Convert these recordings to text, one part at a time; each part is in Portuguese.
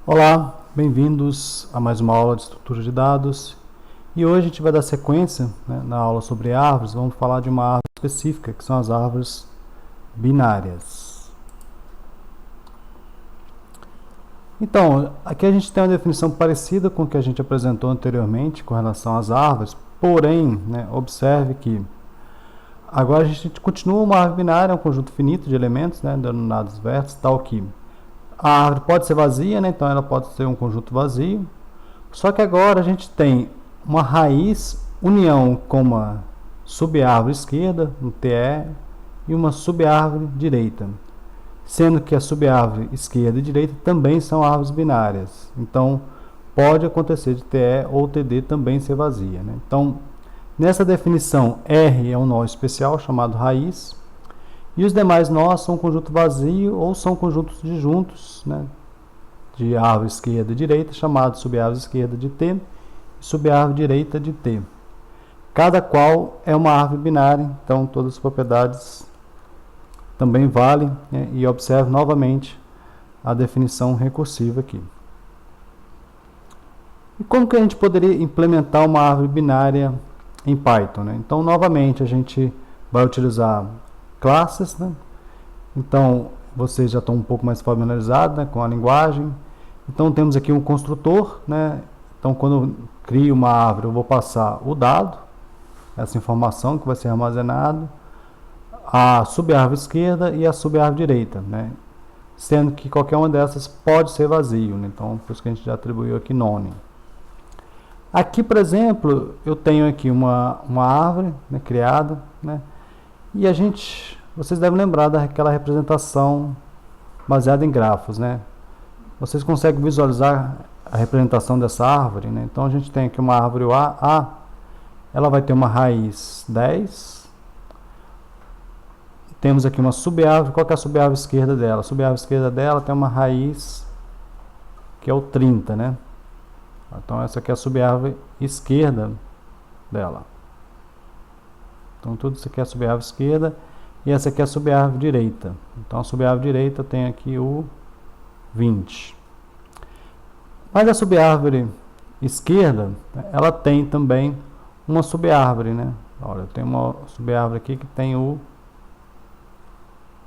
Olá, bem-vindos a mais uma aula de estrutura de dados. E hoje a gente vai dar sequência, na aula sobre árvores. Vamos falar de uma árvore específica, que são as árvores binárias. Então, aqui a gente tem uma definição parecida com o que a gente apresentou anteriormente com relação às árvores, porém, observe que agora a gente continua uma árvore binária, um conjunto finito de elementos, denominados vértices, tal que a árvore pode ser vazia, então ela pode ser um conjunto vazio. Só que agora a gente tem uma raiz união com uma subárvore esquerda, um TE, e uma subárvore direita. Sendo que a subárvore esquerda e direita também são árvores binárias. Então, pode acontecer de TE ou TD também ser vazia. Então, nessa definição, R é um nó especial chamado raiz. E os demais nós são conjunto vazio ou são conjuntos disjuntos, de árvore esquerda e direita, chamados subárvore esquerda de T e subárvore direita de T. Cada qual é uma árvore binária, então todas as propriedades também valem, e observe novamente a definição recursiva aqui. E como que a gente poderia implementar uma árvore binária em Python? Então, novamente, a gente vai utilizar classes, Então, vocês já estão um pouco mais familiarizados, com a linguagem. Então, temos aqui um construtor, Então, quando eu crio uma árvore, eu vou passar o dado, essa informação que vai ser armazenado, a subárvore esquerda e a subárvore direita, Sendo que qualquer uma dessas pode ser vazio, Então, por isso que a gente já atribuiu aqui none. Aqui, por exemplo, eu tenho aqui uma árvore, criada, e vocês devem lembrar daquela representação baseada em grafos, Vocês conseguem visualizar a representação dessa árvore, Então a gente tem aqui uma árvore A, ela vai ter uma raiz 10. Temos aqui uma subárvore, qual que é a subárvore esquerda dela? A subárvore esquerda dela tem uma raiz que é o 30, Então essa aqui é a subárvore esquerda dela. Então, tudo isso aqui é a subárvore esquerda e essa aqui é a subárvore direita. Então, a subárvore direita tem aqui o 20. Mas a subárvore esquerda, ela tem também uma subárvore, Olha, eu tenho uma subárvore aqui que tem o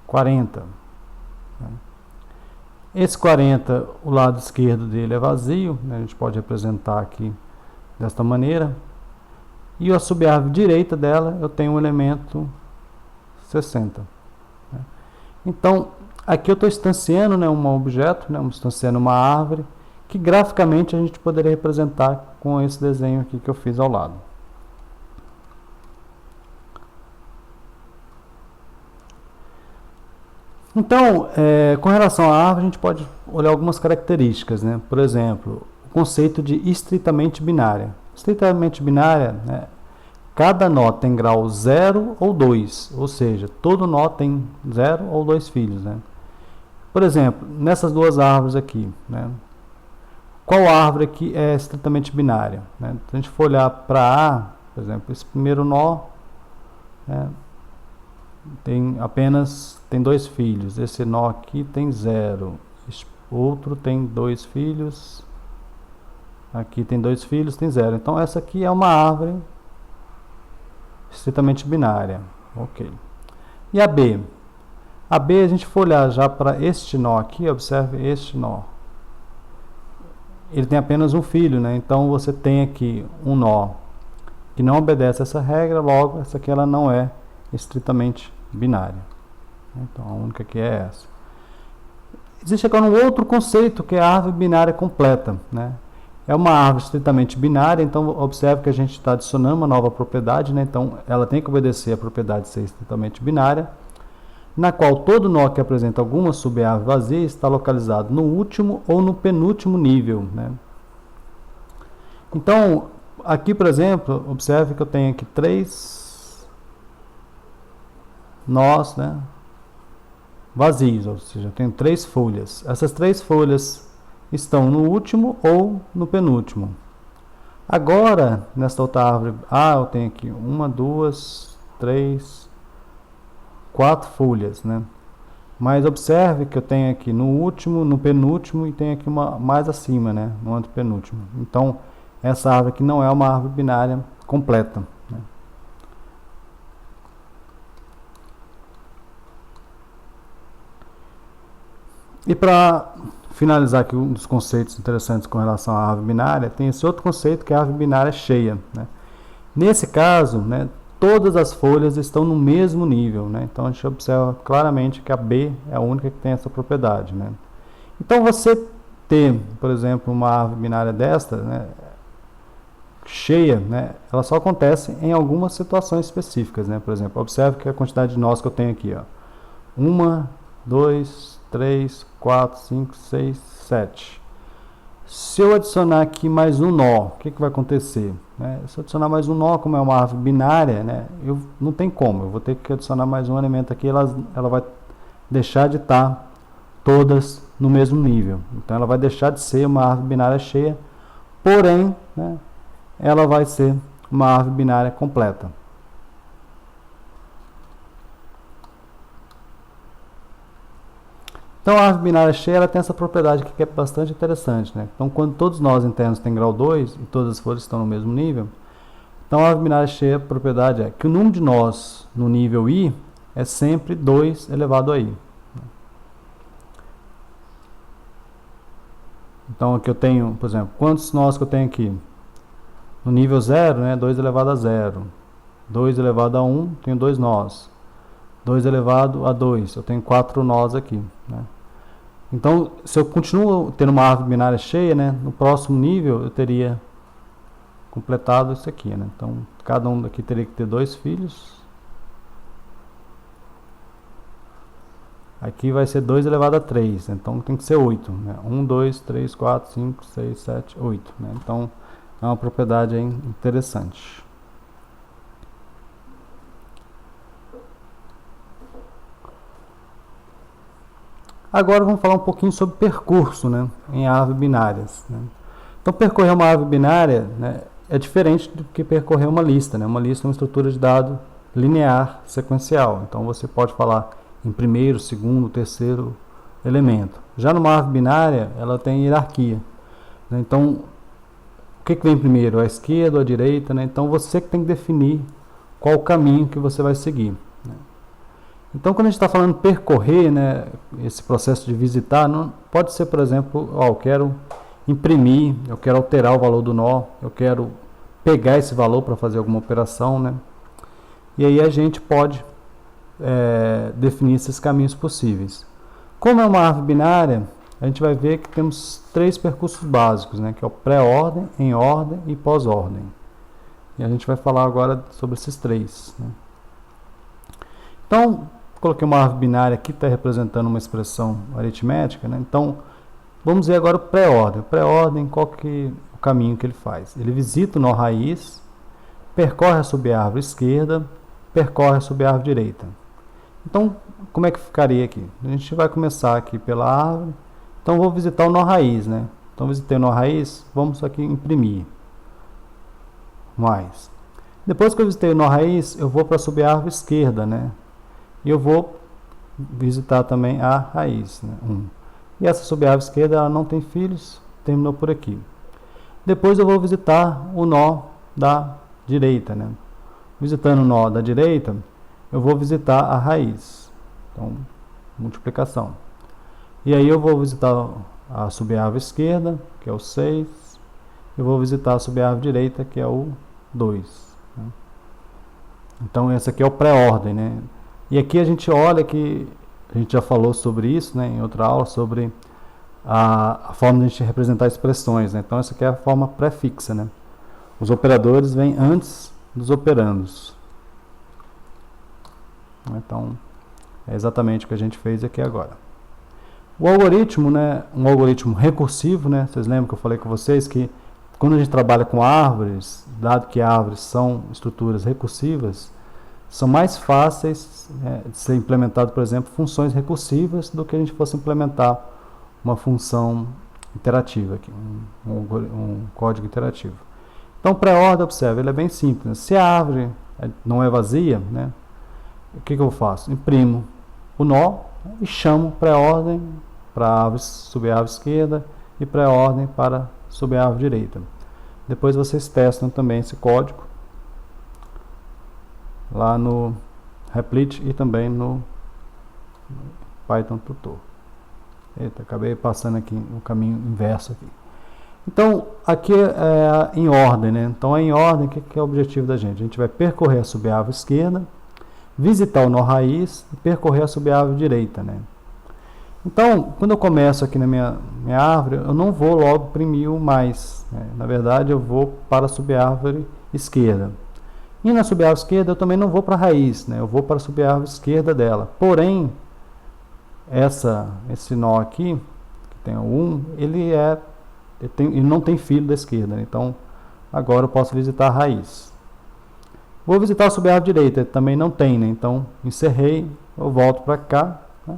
40. Esse 40, o lado esquerdo dele é vazio, A gente pode representar aqui desta maneira. E a subárvore direita dela, eu tenho um elemento 60. Então, aqui eu estou instanciando um objeto, instanciando uma árvore, que graficamente a gente poderia representar com esse desenho aqui que eu fiz ao lado. Então, com relação à árvore, a gente pode olhar algumas características, Por exemplo, o conceito de estritamente binária. Estritamente binária, cada nó tem grau 0 ou 2, ou seja, todo nó tem 0 ou 2 filhos, Por exemplo, nessas duas árvores aqui, qual árvore aqui é estritamente binária? Se a gente for olhar para A, por exemplo, esse primeiro nó tem 2 filhos, esse nó aqui tem 0, esse outro tem 2 filhos, aqui tem 2 filhos, tem 0. Então essa aqui é uma árvore estritamente binária. Ok. E a B? A B, a gente for olhar já para este nó aqui, observe este nó. Ele tem apenas um filho, Então você tem aqui um nó que não obedece a essa regra, logo essa aqui ela não é estritamente binária. Então a única que é essa. Existe agora um outro conceito que é a árvore binária completa, É uma árvore estritamente binária, então observe que a gente está adicionando uma nova propriedade, Então ela tem que obedecer a propriedade de ser estritamente binária, na qual todo nó que apresenta alguma subárvore vazia está localizado no último ou no penúltimo nível, Então, aqui, por exemplo, observe que eu tenho aqui 3 nós, vazios, ou seja, eu tenho 3 folhas. Essas 3 folhas estão no último ou no penúltimo. Agora, nesta outra árvore A, eu tenho aqui 1, 2, 3, 4 folhas, Mas observe que eu tenho aqui no último, no penúltimo e tenho aqui uma mais acima, né? No antepenúltimo. Então, essa árvore aqui não é uma árvore binária completa, né? E para finalizar aqui um dos conceitos interessantes com relação à árvore binária, tem esse outro conceito que é a árvore binária cheia, né? Nesse caso, né, todas as folhas estão no mesmo nível, né? Então a gente observa claramente que a B é a única que tem essa propriedade, né? Então você ter, por exemplo, uma árvore binária desta, né, cheia, né, ela só acontece em algumas situações específicas, né? Por exemplo, observe que a quantidade de nós que eu tenho aqui, ó, 1, 2, 3, 4, 5, 6, 7. Se eu adicionar aqui mais um nó, o que vai acontecer? Né? Se eu adicionar mais um nó, como é uma árvore binária, né, não tem como, eu vou ter que adicionar mais um elemento aqui, ela vai deixar de estar todas no mesmo nível. Então ela vai deixar de ser uma árvore binária cheia, porém, né, ela vai ser uma árvore binária completa. Então a árvore binária cheia ela tem essa propriedade aqui que é bastante interessante, né? Então quando todos os nós internos têm grau 2 e todas as folhas estão no mesmo nível, então a árvore binária cheia, a propriedade é que o número de nós no nível I é sempre 2 elevado a I. Então aqui eu tenho, por exemplo, quantos nós que eu tenho aqui? No nível 0, né, 2 elevado a 0. 2 elevado a 1, tenho 2 nós. 2 elevado a 2, eu tenho 4 nós aqui, né? Então, se eu continuo tendo uma árvore binária cheia, né, no próximo nível eu teria completado isso aqui, né? Então, cada um daqui teria que ter 2 filhos. Aqui vai ser 2 elevado a 3, então tem que ser 8, né? 1, 2, 3, 4, 5, 6, 7, 8, né? Então, é uma propriedade aí interessante. Agora vamos falar um pouquinho sobre percurso, né, em árvores binárias, né? Então percorrer uma árvore binária, né, é diferente do que percorrer uma lista, né? Uma lista é uma estrutura de dado linear sequencial. Então você pode falar em primeiro, segundo, terceiro elemento. Já numa árvore binária, ela tem hierarquia, né? Então o que vem primeiro? A esquerda ou a direita, né? Então você que tem que definir qual o caminho que você vai seguir, né? Então, quando a gente está falando percorrer, né, esse processo de visitar, não, pode ser, por exemplo, eu quero imprimir, eu quero alterar o valor do nó, eu quero pegar esse valor para fazer alguma operação, né? E aí a gente pode definir esses caminhos possíveis. Como é uma árvore binária, a gente vai ver que temos 3 percursos básicos, né, que é o pré-ordem, em ordem e pós-ordem. E a gente vai falar agora sobre esses 3, né? Então, coloquei uma árvore binária aqui, está representando uma expressão aritmética, né? Então, vamos ver agora o pré-ordem. O pré-ordem, qual que é o caminho que ele faz? Ele visita o nó raiz, percorre a subárvore esquerda, percorre a subárvore direita. Então, como é que ficaria aqui? A gente vai começar aqui pela árvore. Então, vou visitar o nó raiz, né? Então, visitei o nó raiz, vamos aqui imprimir. Mais. Depois que eu visitei o nó raiz, eu vou para a subárvore esquerda, né? E eu vou visitar também a raiz, né? E essa subárvore esquerda ela não tem filhos, terminou por aqui. Depois eu vou visitar o nó da direita, né? Visitando o nó da direita, eu vou visitar a raiz. Então, multiplicação. E aí eu vou visitar a subárvore esquerda, que é o 6. Eu vou visitar a subárvore direita, que é o 2. Né? Então, esse aqui é o pré-ordem, né? E aqui a gente olha que a gente já falou sobre isso, né, em outra aula, sobre a forma de a gente representar expressões, né? Então essa aqui é a forma pré-fixa, né? Os operadores vêm antes dos operandos. Então é exatamente o que a gente fez aqui agora. O algoritmo, né, um algoritmo recursivo, né? Vocês lembram que eu falei com vocês que quando a gente trabalha com árvores, dado que árvores são estruturas recursivas, são mais fáceis de ser implementado, por exemplo, funções recursivas do que a gente fosse implementar uma função interativa, aqui, um código interativo. Então, pré-ordem, observe, ele é bem simples. Se a árvore não é vazia, né, o que eu faço? Imprimo o nó e chamo pré-ordem para subárvore esquerda e pré-ordem para subárvore direita. Depois vocês testam também esse código lá no Replit e também no Python Tutor. Eita, acabei passando aqui o caminho inverso aqui. Então, aqui é em ordem, né? Então, em ordem, o que é o objetivo da gente? A gente vai percorrer a subárvore esquerda, visitar o nó raiz e percorrer a subárvore direita, né? Então, quando eu começo aqui na minha árvore, eu não vou logo imprimir o mais, né? Na verdade, eu vou para a subárvore esquerda. E na subárvore esquerda, eu também não vou para a raiz, né? Eu vou para a subárvore esquerda dela. Porém, esse nó aqui, que tem o 1, ele não tem filho da esquerda, né? Então agora eu posso visitar a raiz. Vou visitar a subárvore direita, também não tem, né? Então encerrei, eu volto para cá, né?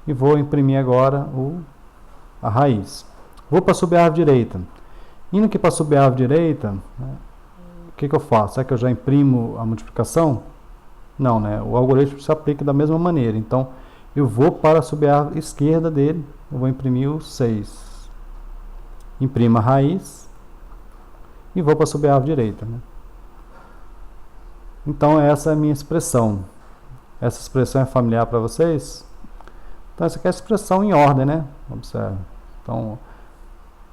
E vou imprimir agora a raiz. Vou para a subárvore direita. Indo aqui para a subárvore direita, né? O que eu faço? Será que eu já imprimo a multiplicação? Não, né? O algoritmo se aplica da mesma maneira. Então eu vou para a subárvore esquerda dele, eu vou imprimir o 6. Imprimo a raiz e vou para a subárvore direita, né? Então essa é a minha expressão. Essa expressão é familiar para vocês? Então essa aqui é a expressão em ordem, né? Observe. Então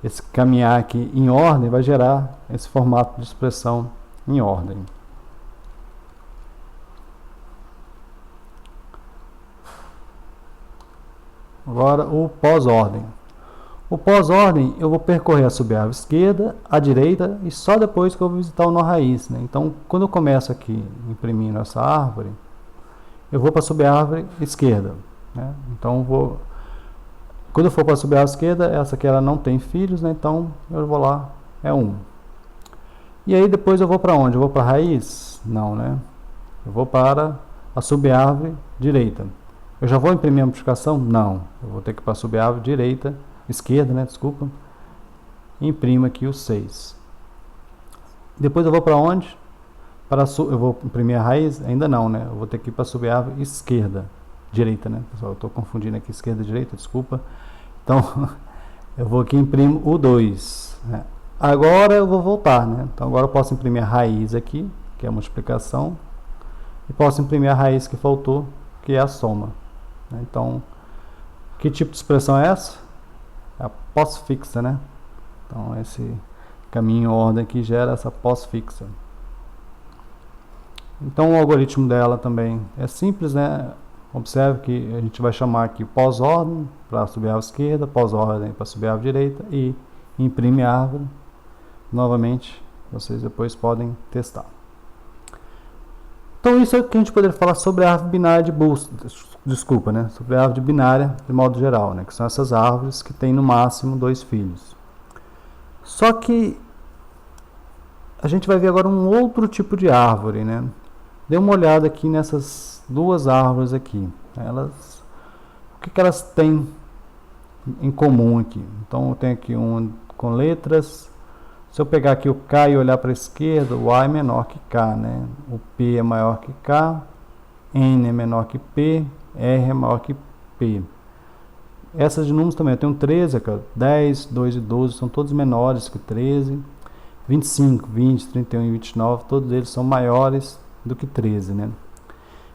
esse caminhar aqui em ordem vai gerar esse formato de expressão em ordem. Agora o pós-ordem. O pós-ordem eu vou percorrer a subárvore esquerda, a direita e só depois que eu vou visitar o nó raiz, né? Então quando eu começo aqui imprimindo essa árvore, eu vou para a subárvore esquerda, né? Então quando eu for para a subárvore esquerda, essa aqui ela não tem filhos, né? Então eu vou lá, é 1. E aí depois eu vou para onde? Eu vou para a raiz? Não, né? Eu vou para a subárvore direita. Eu já vou imprimir a multiplicação? Não. Eu vou ter que ir para a subárvore direita, esquerda, né? Desculpa. E imprimo aqui o 6. Depois eu vou para onde? Eu vou imprimir a raiz? Ainda não, né? Eu vou ter que ir para a subárvore esquerda. Direita, né? Pessoal, eu estou confundindo aqui esquerda e direita, desculpa. Então, eu vou aqui e imprimo o 2. Né? Agora eu vou voltar, né? Então agora eu posso imprimir a raiz aqui, que é a multiplicação. E posso imprimir a raiz que faltou, que é a soma. Então, que tipo de expressão é essa? É a pós-fixa, né? Então, esse caminho em ordem aqui gera essa pós-fixa. Então, o algoritmo dela também é simples, né? Observe que a gente vai chamar aqui pós-ordem para subir a esquerda, pós-ordem para subir a direita e imprime a árvore. Novamente, vocês depois podem testar. Então isso é o que a gente poderia falar sobre a árvore binária de Boole, desculpa, né? Sobre a árvore binária de modo geral, né? Que são essas árvores que têm no máximo 2 filhos. Só que a gente vai ver agora um outro tipo de árvore, né? Dê uma olhada aqui nessas duas árvores aqui. O que elas têm em comum aqui? Então eu tenho aqui um com letras. Se eu pegar aqui o K e olhar para a esquerda, o A é menor que K, né? O P é maior que K, N é menor que P, R é maior que P. Essas de números também, eu tenho 13 aqui, 10, 2 e 12, são todos menores que 13. 25, 20, 31 e 29, todos eles são maiores do que 13, né?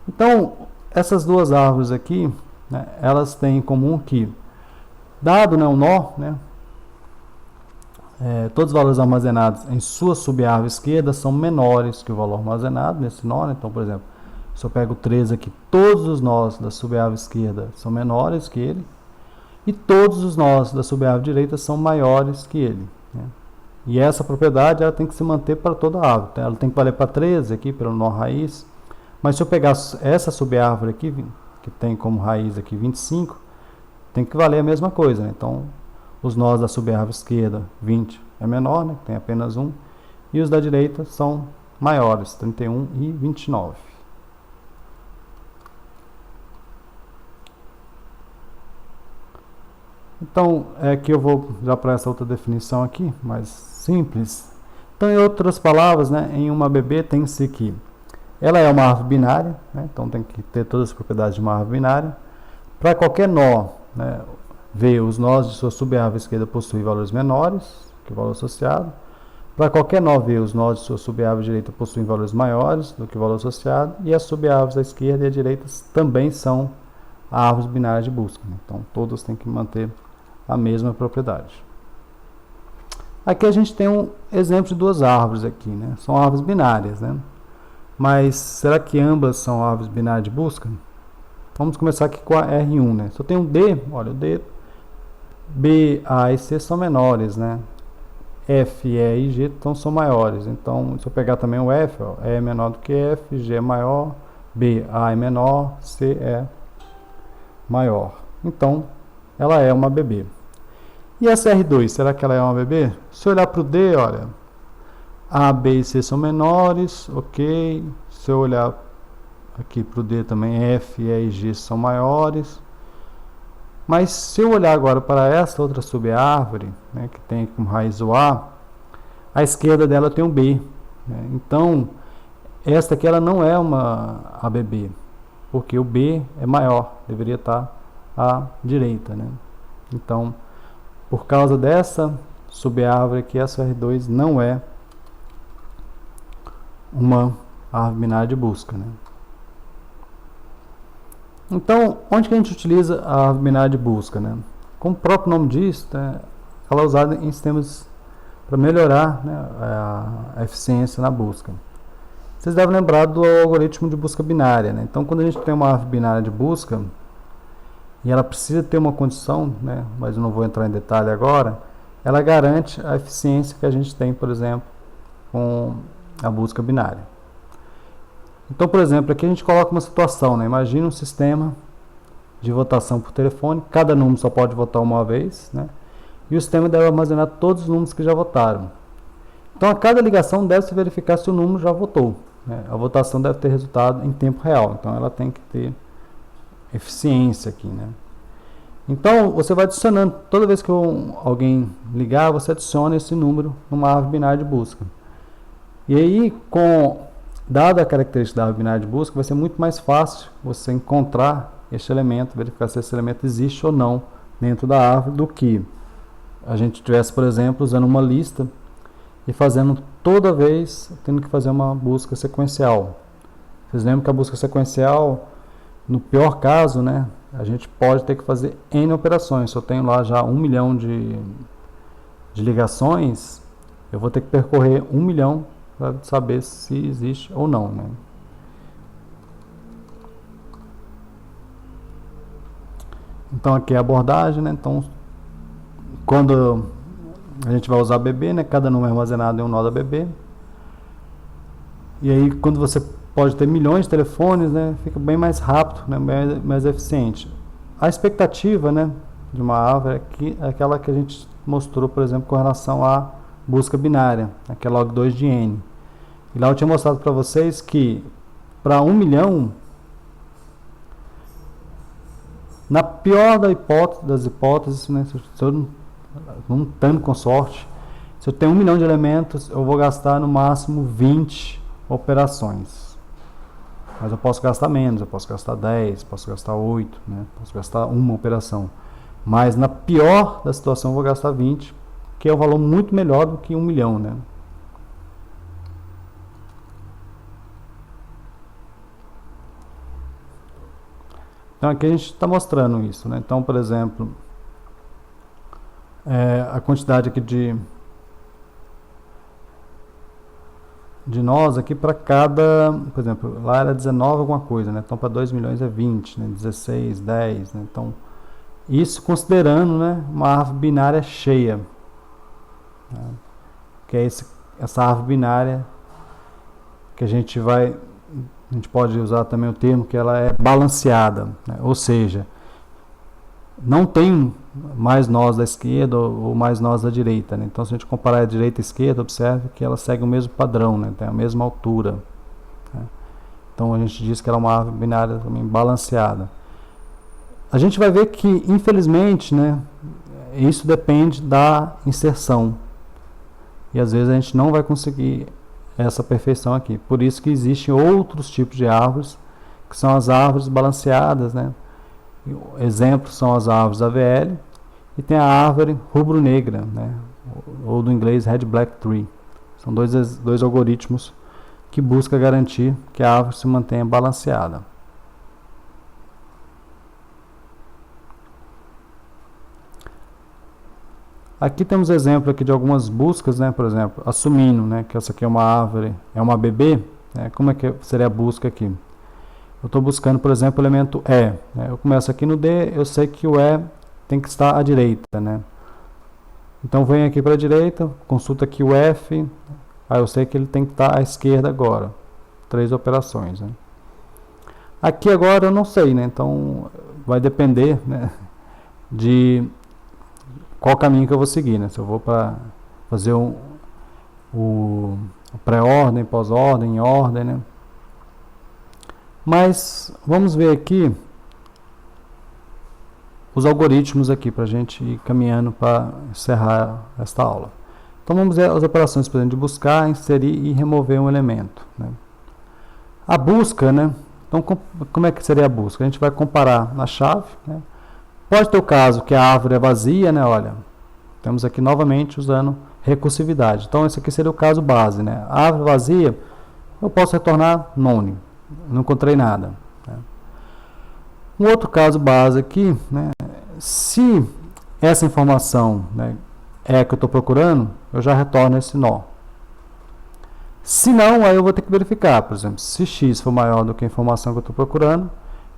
Então, essas duas árvores aqui, né, elas têm em comum que, dado, né, um nó, né, todos os valores armazenados em sua subárvore esquerda são menores que o valor armazenado nesse nó, né? Então, por exemplo, se eu pego 13 aqui, todos os nós da subárvore esquerda são menores que ele, e todos os nós da subárvore direita são maiores que ele, né? E essa propriedade ela tem que se manter para toda a árvore, tá? Ela tem que valer para 13 aqui pelo nó raiz, mas se eu pegar essa subárvore aqui, que tem como raiz aqui 25, tem que valer a mesma coisa, né? Então, os nós da subárvore esquerda, 20 é menor, né? Tem apenas 1, e os da direita são maiores, 31 e 29. Então, aqui eu vou já para essa outra definição aqui, mais simples. Então, em outras palavras, né, em uma BB tem-se que ela é uma árvore binária, né, então tem que ter todas as propriedades de uma árvore binária. Para qualquer nó, né, V, os nós de sua subárvore esquerda possuem valores menores que o valor associado. Para qualquer nó V, os nós de sua subárvore direita possuem valores maiores do que o valor associado. E as subárvores da esquerda e a direita também são árvores binárias de busca, né? Então, todas têm que manter a mesma propriedade. Aqui a gente tem um exemplo de duas árvores aqui, né? São árvores binárias, né? Mas será que ambas são árvores binárias de busca? Vamos começar aqui com a R1, né? Se eu tenho um D, olha, o D, B, A e C são menores, né? F, E e G então são maiores. Então, se eu pegar também o F, ó, E é menor do que F, G é maior, B, A é menor, C é maior. Então, ela é uma BB. E essa R2, será que ela é uma BB? Se eu olhar para o D, olha, A, B e C são menores, ok. Se eu olhar aqui para o D também, F, E e G são maiores. Mas se eu olhar agora para essa outra subárvore, né, que tem como raiz o A, à esquerda dela tem um B, né? Então, esta aqui ela não é uma ABB, porque o B é maior, deveria estar à direita, né? Então, por causa dessa subárvore aqui, essa R2 não é uma árvore binária de busca, né? Então, onde que a gente utiliza a árvore binária de busca, né? Como o próprio nome diz, né, ela é usada em sistemas para melhorar, né, a eficiência na busca. Vocês devem lembrar do algoritmo de busca binária, né? Então, quando a gente tem uma árvore binária de busca e ela precisa ter uma condição, né, mas eu não vou entrar em detalhe agora, ela garante a eficiência que a gente tem, por exemplo, com a busca binária. Então, por exemplo, aqui a gente coloca uma situação, né? Imagina um sistema de votação por telefone, cada número só pode votar uma vez, né? E o sistema deve armazenar todos os números que já votaram. Então, a cada ligação deve-se verificar se o número já votou, né? A votação deve ter resultado em tempo real, então ela tem que ter eficiência aqui, né? Então, você vai adicionando, toda vez que alguém ligar, você adiciona esse número numa árvore binária de busca. E aí, dada a característica da árvore binária de busca, vai ser muito mais fácil você encontrar este elemento, verificar se esse elemento existe ou não dentro da árvore, do que a gente tivesse, por exemplo, usando uma lista e fazendo toda vez, tendo que fazer uma busca sequencial. Vocês lembram que a busca sequencial, no pior caso, né, a gente pode ter que fazer N operações. Se eu tenho lá já 1 milhão de ligações, eu vou ter que percorrer 1 milhão para saber se existe ou não, né? Então aqui é a abordagem, né? Então, quando a gente vai usar BB, né? Cada número é armazenado em um nó da BB. E aí, quando você pode ter milhões de telefones, né? Fica bem mais rápido, né? Bem mais eficiente. A expectativa, né, de uma árvore é aquela que a gente mostrou, por exemplo, com relação à busca binária, que é log2 de n. E lá eu tinha mostrado para vocês que para 1 milhão, na pior das hipóteses, né, se eu não estando com sorte, se eu tenho 1 milhão de elementos, eu vou gastar no máximo 20 operações. Mas eu posso gastar menos, eu posso gastar 10, posso gastar 8, né, posso gastar uma operação. Mas na pior da situação eu vou gastar 20, que é um valor muito melhor do que 1 milhão, né? Então aqui a gente está mostrando isso, né? Então, por exemplo, a quantidade aqui de nós aqui para cada, por exemplo, lá era 19 alguma coisa, né? Então para 2 milhões é 20, né? 16, 10, né? Então, isso considerando, né, uma árvore binária cheia, né? Que é essa árvore binária que a gente pode usar também o termo que ela é balanceada, né? Ou seja, não tem mais nós da esquerda ou mais nós da direita, né? Então, se a gente comparar a direita e a esquerda, observe que ela segue o mesmo padrão, né? Tem a mesma altura, né? Então, a gente diz que ela é uma árvore binária também balanceada. A gente vai ver que, infelizmente, né, isso depende da inserção. E, às vezes, a gente não vai conseguir essa perfeição aqui. Por isso que existem outros tipos de árvores, que são as árvores balanceadas, né? Exemplos são as árvores AVL e tem a árvore rubro-negra, né? Ou do inglês Red Black Tree. São dois algoritmos que buscam garantir que a árvore se mantenha balanceada. Aqui temos exemplo aqui de algumas buscas, né? Por exemplo, assumindo, né, que essa aqui é uma árvore, é uma BB, né? Como é que seria a busca aqui? Eu estou buscando, por exemplo, o elemento E, né? Eu começo aqui no D, eu sei que o E tem que estar à direita, né? Então venho aqui para a direita, consulto aqui o F, aí eu sei que ele tem que estar à esquerda agora. 3 operações, né? Aqui agora eu não sei, né? Então vai depender, né, de qual caminho que eu vou seguir, né? Se eu vou para fazer o pré-ordem, pós-ordem, ordem, né? Mas vamos ver aqui os algoritmos aqui para a gente ir caminhando para encerrar esta aula. Então vamos ver as operações, por exemplo, de buscar, inserir e remover um elemento, né? A busca, né? Então como é que seria a busca? A gente vai comparar na chave, né? Pode ter o caso que a árvore é vazia, né? Olha, temos aqui novamente usando recursividade. Então esse aqui seria o caso base, né? A árvore vazia, eu posso retornar none, não encontrei nada, né? Um outro caso base aqui, né? Se essa informação, né, é a que eu estou procurando, eu já retorno esse nó. Se não, aí eu vou ter que verificar, por exemplo, se x for maior do que a informação que eu estou procurando,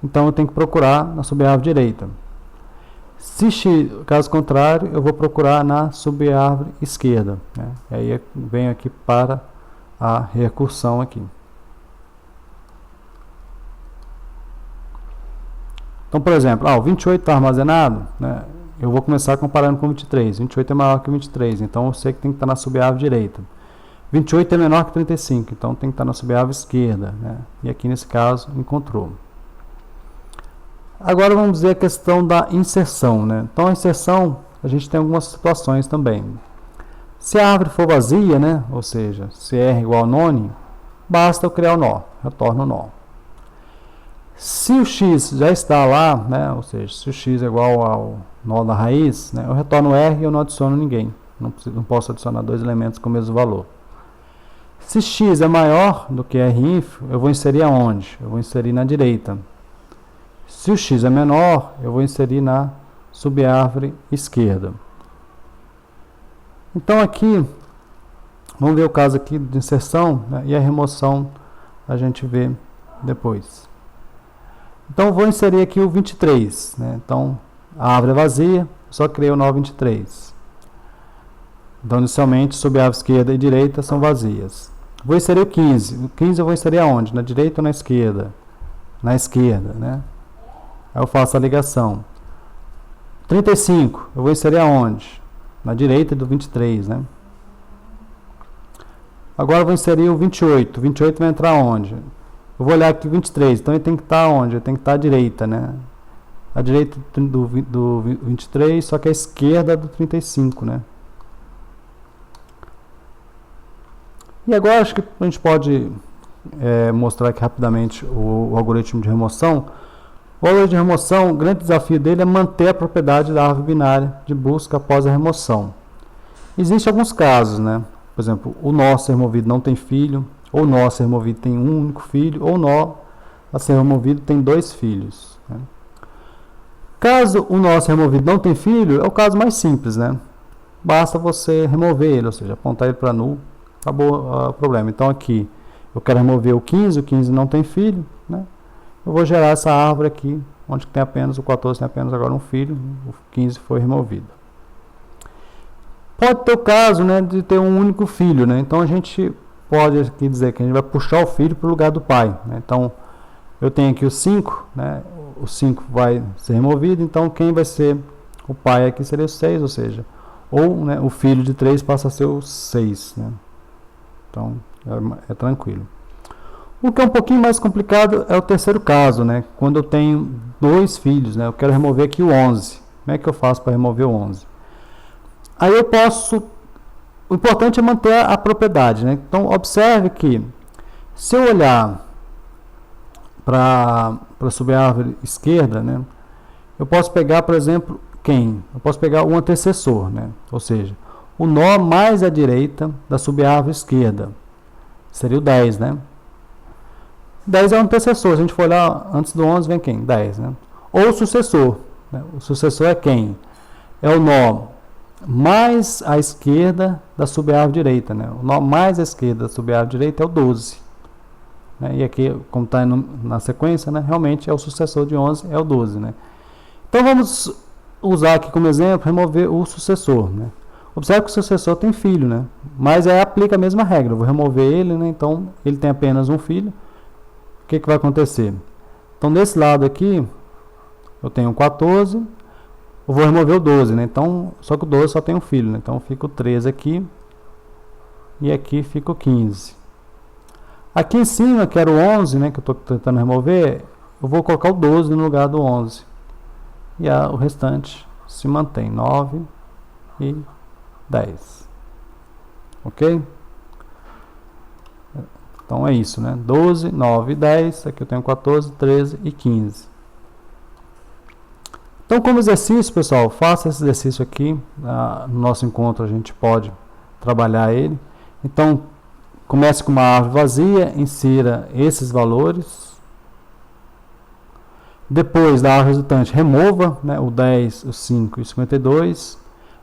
então eu tenho que procurar na subárvore direita. Se x, caso contrário, eu vou procurar na subárvore esquerda, né? E aí eu venho aqui para a recursão aqui. Então, por exemplo, o 28 está armazenado, né? Eu vou começar comparando com o 23. 28 é maior que o 23, então eu sei que tem que estar na subárvore direita. 28 é menor que 35, então tem que estar na subárvore esquerda, né? E aqui nesse caso encontrou. Agora vamos ver a questão da inserção, né? Então a inserção, a gente tem algumas situações também. Se a árvore for vazia, né? Ou seja, se R igual a none, basta eu criar o nó, retorno o nó. Se o x já está lá, né? Ou seja, se o x é igual ao nó da raiz, né? Eu retorno R e eu não adiciono ninguém. Não posso adicionar 2 elementos com o mesmo valor. Se x é maior do que Rинf, eu vou inserir aonde? Eu vou inserir na direita. Se o x é menor, eu vou inserir na subárvore esquerda. Então aqui, vamos ver o caso aqui de inserção, né, e a remoção a gente vê depois. Então vou inserir aqui o 23, né? Então a árvore é vazia, só criei o nó 23. Então inicialmente subárvore esquerda e direita são vazias. Vou inserir o 15. O 15 eu vou inserir aonde? Na direita ou na esquerda? Na esquerda, né? Aí eu faço a ligação. 35, eu vou inserir aonde? Na direita do 23, né? Agora eu vou inserir o 28. O 28 vai entrar onde? Eu vou olhar aqui o 23, então ele tem que estar onde? Ele tem que estar à direita, né? À direita do 23, só que à esquerda do 35, né? E agora acho que a gente pode mostrar aqui rapidamente o algoritmo de remoção. O algoritmo de remoção, o grande desafio dele é manter a propriedade da árvore binária de busca após a remoção. Existem alguns casos, né? Por exemplo, o nó a ser removido não tem filho, ou o nó a ser removido tem um único filho, ou o nó a ser removido tem 2 filhos, né? Caso o nó a ser removido não tem filho, é o caso mais simples, né? Basta você remover ele, ou seja, apontar ele para null, acabou o problema. Então aqui eu quero remover o 15 não tem filho, né? Eu vou gerar essa árvore aqui, onde tem apenas o 14 tem apenas agora um filho, o 15 foi removido. Pode ter o caso, né, de ter um único filho, né? Então a gente pode aqui dizer que a gente vai puxar o filho para o lugar do pai, né? Então eu tenho aqui o 5, né? O 5 vai ser removido, então quem vai ser o pai aqui seria o 6, ou seja, ou, né, o filho de 3 passa a ser o 6, né? Então é tranquilo. O que é um pouquinho mais complicado é o terceiro caso, né? Quando eu tenho 2 filhos, né? Eu quero remover aqui o 11. Como é que eu faço para remover o 11? Aí eu posso... O importante é manter a propriedade, né? Então, observe que se eu olhar para a subárvore esquerda, né? eu posso pegar, por exemplo, quem? Eu posso pegar o antecessor, né? Ou seja, o nó mais à direita da subárvore esquerda. Seria o 10, né? 10 é o antecessor. Se a gente for olhar antes do 11, vem quem? 10, né? Ou o sucessor. Né? O sucessor é quem? É o nó mais à esquerda da subárvore direita, né? O nó mais à esquerda da subárvore direita é o 12. Né? E aqui, como está na sequência, né? Realmente é o sucessor de 11, é o 12, né? Então vamos usar aqui como exemplo, remover o sucessor, né? Observe que o sucessor tem filho, né? Mas aí aplica a mesma regra. Eu vou remover ele, né? Então ele tem apenas um filho. O que vai acontecer? Então desse lado aqui, eu tenho 14. Eu vou remover o 12, né? Então, só que o 12 só tem um filho, né? Então fica o 13 aqui. E aqui fica o 15. Aqui em cima, que era o 11, né? Que eu estou tentando remover, eu vou colocar o 12 no lugar do 11. E o restante se mantém. 9 e 10. Ok? Então é isso, né? 12, 9 e 10. Aqui eu tenho 14, 13 e 15. Então, como exercício, pessoal, faça esse exercício aqui. No nosso encontro a gente pode trabalhar ele. Então, comece com uma árvore vazia, insira esses valores. Depois da árvore resultante, remova, né, o 10, o 5 e o 52.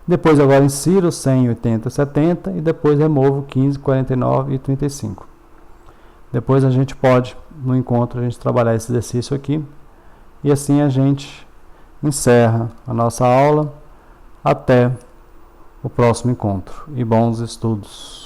Depois agora insira o 100, 80, 70 e depois remova o 15, 49 e 35. Depois a gente pode, no encontro, a gente trabalhar esse exercício aqui. E assim a gente encerra a nossa aula. Até o próximo encontro. E bons estudos!